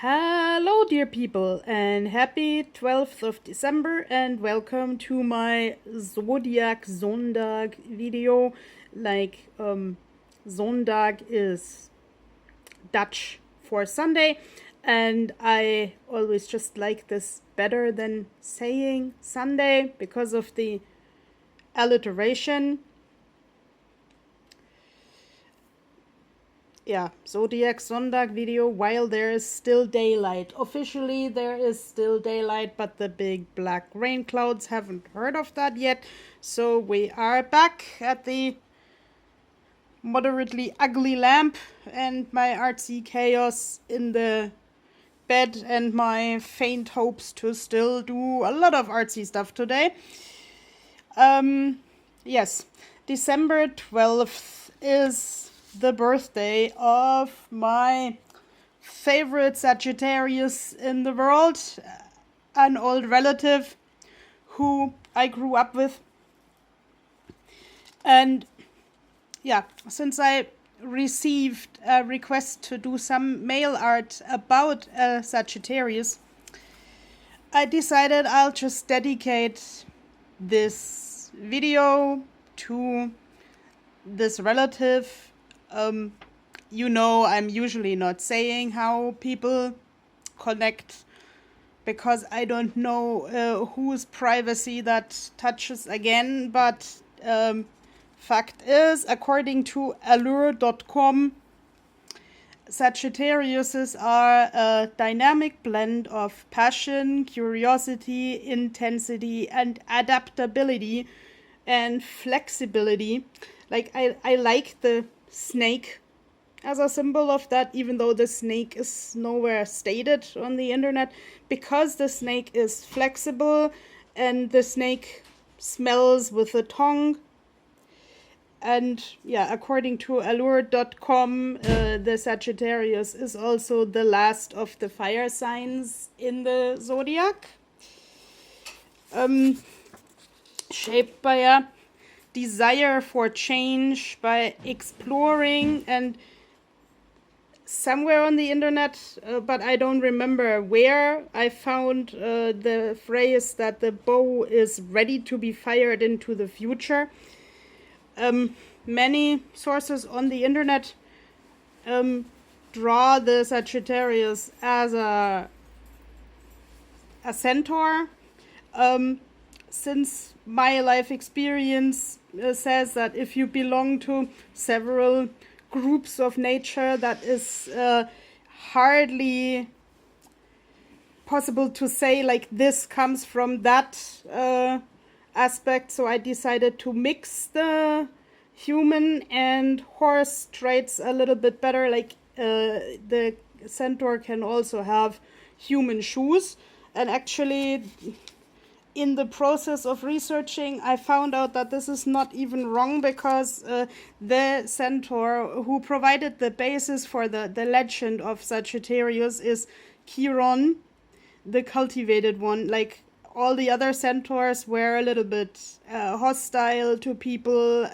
Hello, dear people, and happy 12th of December, and welcome to my Zodiac Zondag video. Zondag is Dutch for Sunday, and I always just like this better than saying Sunday because of the alliteration. Yeah, Zodiac Zondag video while there is still daylight. Officially there is still daylight, but the big black rain clouds haven't heard of that yet. So we are back at the moderately ugly lamp and my artsy chaos in the bed and my faint hopes to still do a lot of artsy stuff today. Yes, December 12th is the birthday of my favorite Sagittarius in the world, an old relative who I grew up with. And yeah, since I received a request to do some mail art about Sagittarius, I decided I'll just dedicate this video to this relative. I'm usually not saying how people connect because I don't know whose privacy that touches again, but fact is, according to allure.com, Sagittariuses are a dynamic blend of passion, curiosity, intensity, and adaptability and flexibility. I like the snake as a symbol of that, even though the snake is nowhere stated on the internet, because the snake is flexible and the snake smells with a tongue. And yeah, according to allure.com, the Sagittarius is also the last of the fire signs in the zodiac, shaped by a desire for change, by exploring, and somewhere on the internet, but I don't remember where, I found the phrase that the bow is ready to be fired into the future. Many sources on the internet draw the Sagittarius as a centaur. Since my life experience says that if you belong to several groups of nature, that is hardly possible to say like this comes from that aspect. So I decided to mix the human and horse traits a little bit better. The centaur can also have human shoes, and actually in the process of researching, I found out that this is not even wrong, because the centaur who provided the basis for the legend of Sagittarius is Chiron, the cultivated one. Like, all the other centaurs were a little bit hostile to people.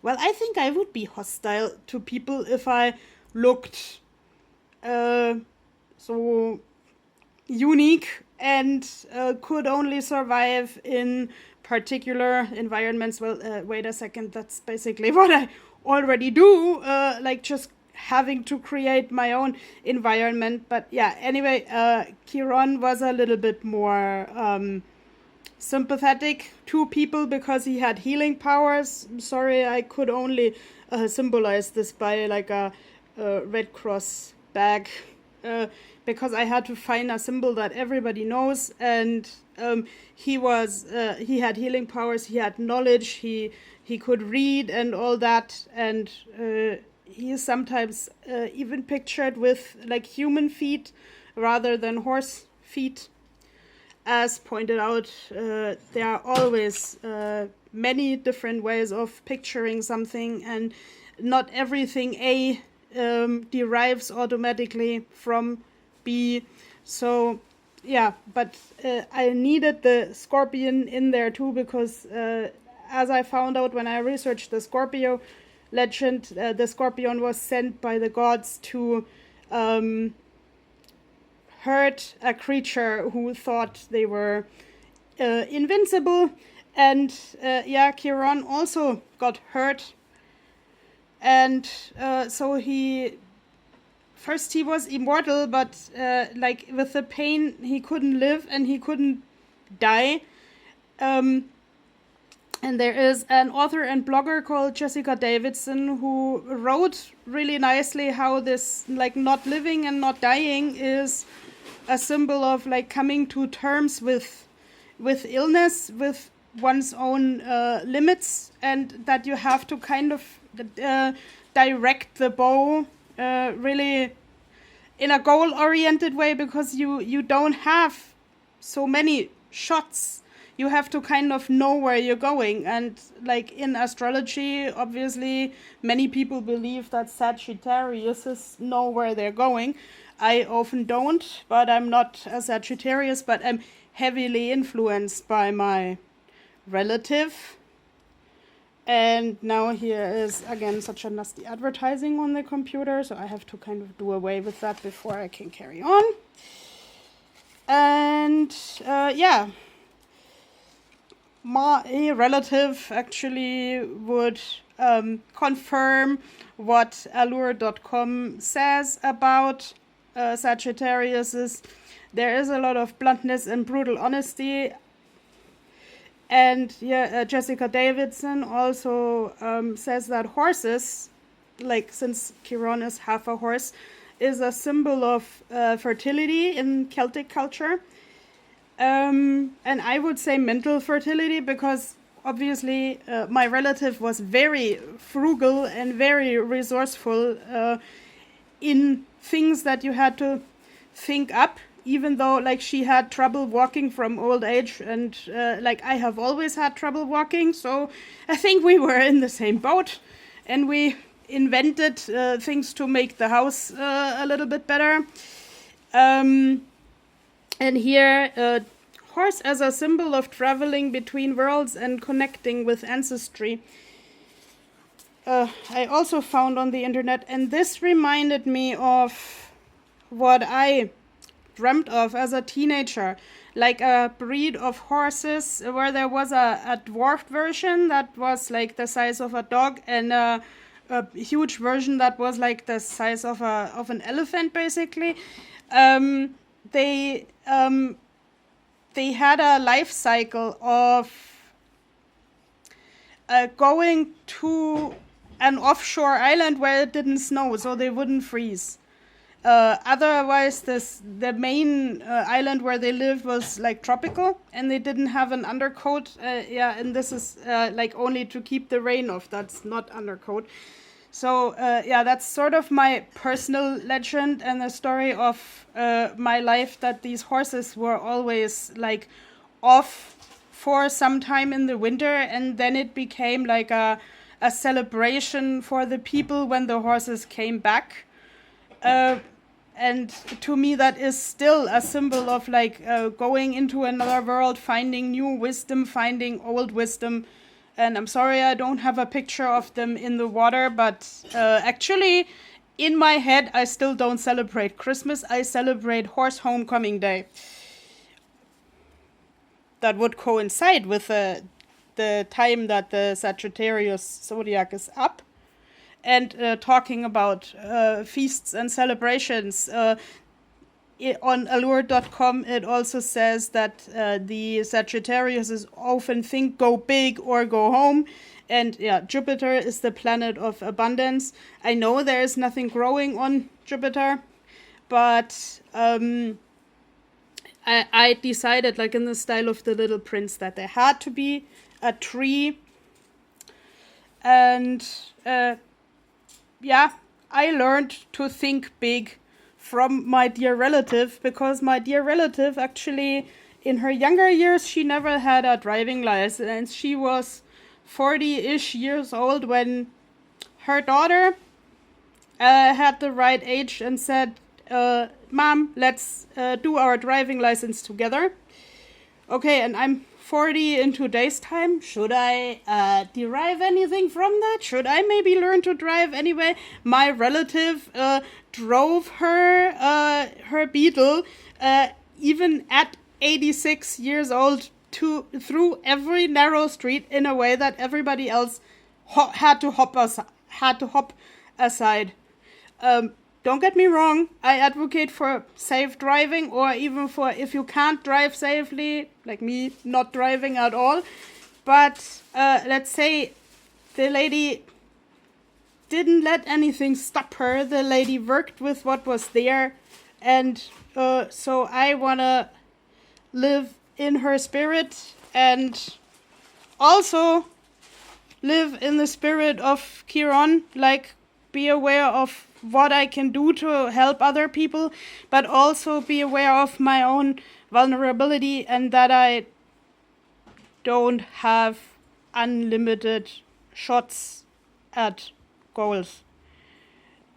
Well, I think I would be hostile to people if I looked so unique and could only survive in particular environments. Well, wait a second, that's basically what I already do, just having to create my own environment. But yeah, anyway, Chiron was a little bit more sympathetic to people because he had healing powers. I'm sorry, I could only symbolize this by a Red Cross bag, because I had to find a symbol that everybody knows. And he had healing powers, he had knowledge, he could read and all that, and he is sometimes even pictured with human feet rather than horse feet. As pointed out, there are always many different ways of picturing something, and not everything A derives automatically from B. So yeah, but I needed the scorpion in there too, because as I found out when I researched the Scorpio legend, the scorpion was sent by the gods to hurt a creature who thought they were invincible. And Chiron also got hurt. And so he was immortal, but like with the pain, he couldn't live and he couldn't die. And there is an author and blogger called Jessica Davidson who wrote really nicely how this, like, not living and not dying is a symbol of, like, coming to terms with illness, with one's own limits, and that you have to kind of direct the bow really in a goal-oriented way, because you don't have so many shots. You have to kind of know where you're going. And like in astrology, obviously, many people believe that Sagittariuses know where they're going. I often don't, but I'm not a Sagittarius, but I'm heavily influenced by my relative. And now here is, again, such a nasty advertising on the computer, so I have to kind of do away with that before I can carry on. And my relative actually would confirm what Allure.com says about Sagittariuses. There is a lot of bluntness and brutal honesty. And Jessica Davidson also says that horses, like, since Chiron is half a horse, is a symbol of fertility in Celtic culture. And I would say mental fertility, because obviously my relative was very frugal and very resourceful in things that you had to think up, even though, like, she had trouble walking from old age, and like, I have always had trouble walking, so I think we were in the same boat, and we invented things to make the house a little bit better. And here, horse as a symbol of traveling between worlds and connecting with ancestry. I also found on the internet, and this reminded me of what I dreamt of as a teenager, like a breed of horses where there was a dwarfed version that was like the size of a dog, and a huge version that was like the size of an elephant, basically. They had a life cycle of going to an offshore island where it didn't snow, so they wouldn't freeze. Otherwise, the main island where they lived was like tropical, and they didn't have an undercoat. And this is like only to keep the rain off. That's not undercoat. So that's sort of my personal legend and the story of my life, that these horses were always like off for some time in the winter, and then it became like a celebration for the people when the horses came back. And to me, that is still a symbol of like going into another world, finding new wisdom, finding old wisdom. And I'm sorry I don't have a picture of them in the water, but actually, in my head, I still don't celebrate Christmas. I celebrate Horse Homecoming Day. That would coincide with the time that the Sagittarius Zodiac is up. And talking about feasts and celebrations, on Allure.com, it also says that the Sagittarius often think go big or go home. And Jupiter is the planet of abundance. I know there is nothing growing on Jupiter, but I decided, like in the style of The Little Prince, that there had to be a tree. And I learned to think big from my dear relative, because my dear relative actually, in her younger years, she never had a driving license. She was 40-ish years old when her daughter had the right age and said, Mom, let's do our driving license together. Okay, and I'm 40 in today's time. Should I derive anything from that? Should I maybe learn to drive anyway? My relative drove her Beetle even at 86 years old through every narrow street in a way that everybody else had to hop aside. Don't get me wrong, I advocate for safe driving, or even for if you can't drive safely, like me, not driving at all. But let's say the lady didn't let anything stop her. The lady worked with what was there, and so I wanna live in her spirit and also live in the spirit of Chiron, like be aware of what I can do to help other people, but also be aware of my own vulnerability and that I don't have unlimited shots at goals.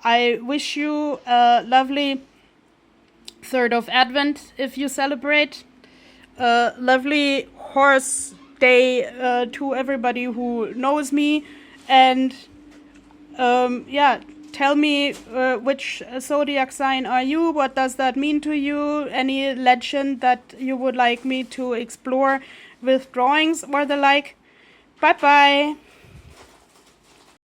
I wish you a lovely 3rd of Advent if you celebrate. A lovely horse day to everybody who knows me. And tell me which zodiac sign are you? What does that mean to you? Any legend that you would like me to explore with drawings or the like? Bye bye.